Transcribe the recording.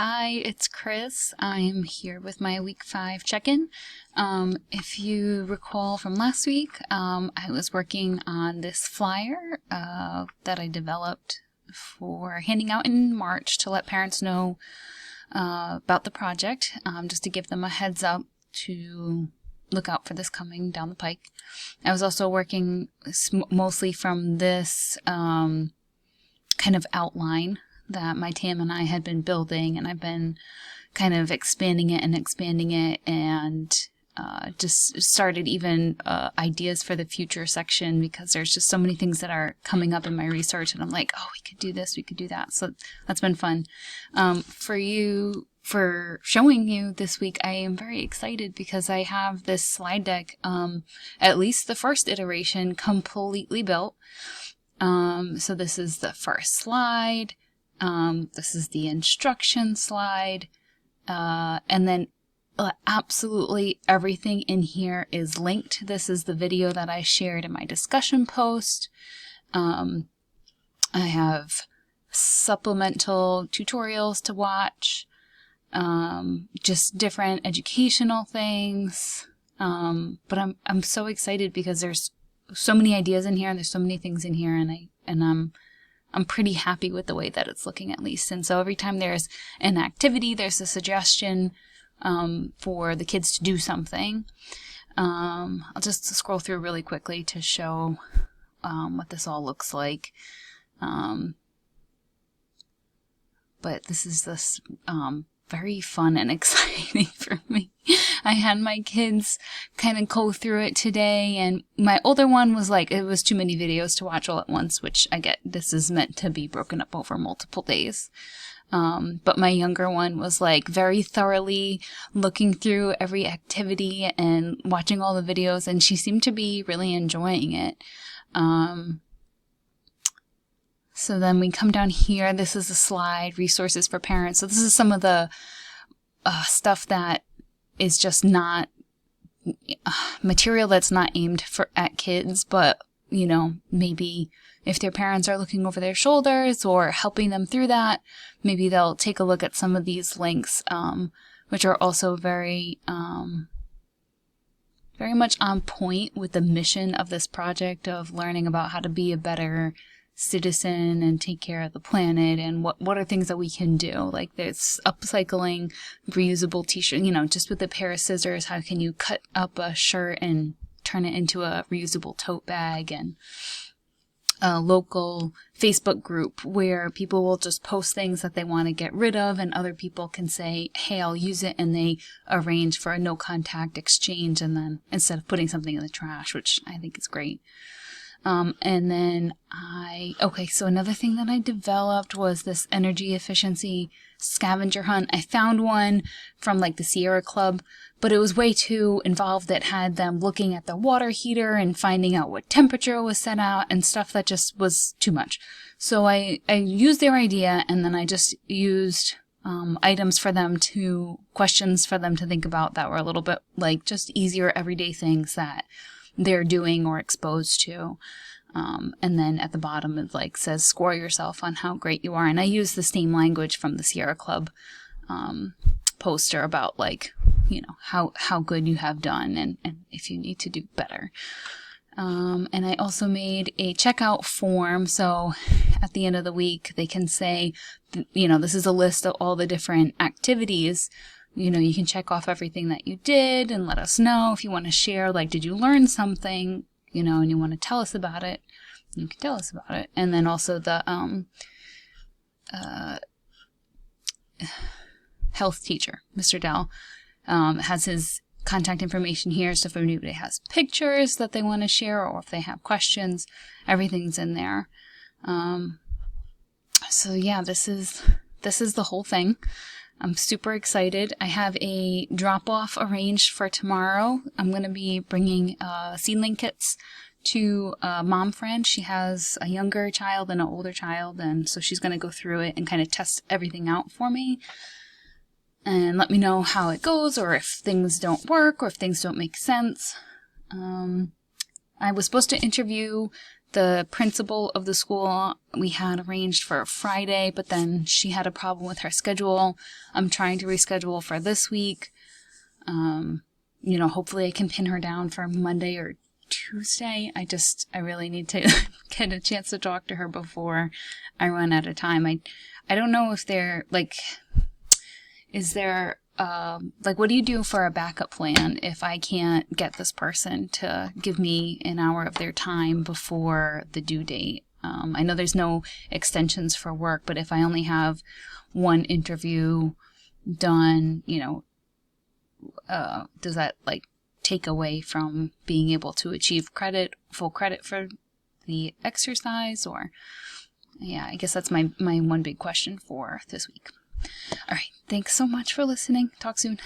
Hi, it's Chris. I'm here with my week 5 check-in. If you recall from last week, I was working on this flyer that I developed for handing out in March to let parents know about the project, just to give them a heads up to look out for this coming down the pike. I was also working mostly from this kind of outline that my Tam and I had been building, and I've been kind of expanding it and just started even ideas for the future section, because there's just so many things that are coming up in my research, and I'm like, oh, we could do this, we could do that. So that's been fun. For showing you this week, I am very excited because I have this slide deck, at least the first iteration, completely built. So this is the first slide. This is the instruction slide, and then absolutely everything in here is linked. This is the video that I shared in my discussion post. I have supplemental tutorials to watch, just different educational things, but I'm so excited because there's so many ideas in here, and there's so many things in here, and I'm pretty happy with the way that it's looking, at least. And so every time there's an activity, there's a suggestion for the kids to do something. I'll just scroll through really quickly to show what this all looks like. But this is very fun and exciting for me. I had my kids kind of go through it today, and my older one was like, it was too many videos to watch all at once, which I get. This is meant to be broken up over multiple days. But my younger one was like very thoroughly looking through every activity and watching all the videos, and she seemed to be really enjoying it. So then we come down here. This is a slide, resources for parents. So this is some of the stuff that is just not material that's not aimed at kids, but, you know, maybe if their parents are looking over their shoulders or helping them through that, maybe they'll take a look at some of these links, which are also very much on point with the mission of this project of learning about how to be a better citizen and take care of the planet, and what are things that we can do, like this upcycling reusable t-shirt, you know, just with a pair of scissors, how can you cut up a shirt and turn it into a reusable tote bag, and a local Facebook group where people will just post things that they want to get rid of, and other people can say, hey, I'll use it, and they arrange for a no contact exchange, and then instead of putting something in the trash, which I think is great. And then so another thing that I developed was this energy efficiency scavenger hunt. I found one from like the Sierra Club, but it was way too involved. It had them looking at the water heater and finding out what temperature was set out and stuff that just was too much. So I used their idea, and then I just used items for them questions for them to think about that were a little bit like just easier everyday things that they're doing or exposed to. And then at the bottom it like says, score yourself on how great you are. And I use the same language from the Sierra Club poster about like, you know, how good you have done and if you need to do better. And I also made a checkout form. So at the end of the week, they can say, you know, this is a list of all the different activities. You know, you can check off everything that you did and let us know if you want to share, like, did you learn something, you know, and you want to tell us about it, you can tell us about it. And then also the health teacher, Mr. Dell, has his contact information here. So if anybody has pictures that they want to share, or if they have questions, everything's in there. So yeah, this is the whole thing. I'm super excited. I have a drop-off arranged for tomorrow. I'm going to be bringing seedling kits to a mom friend. She has a younger child and an older child, and so she's going to go through it and kind of test everything out for me and let me know how it goes, or if things don't work, or if things don't make sense. I was supposed to interview The principal of the school, we had arranged for Friday, but then she had a problem with her schedule. I'm trying to reschedule for this week. Hopefully I can pin her down for Monday or Tuesday. I really need to get a chance to talk to her before I run out of time. I don't know if they're is there what do you do for a backup plan if I can't get this person to give me an hour of their time before the due date? I know there's no extensions for work, but if I only have one interview done, does that take away from being able to achieve full credit for the exercise? Or I guess that's my one big question for this week. All right. Thanks so much for listening. Talk soon.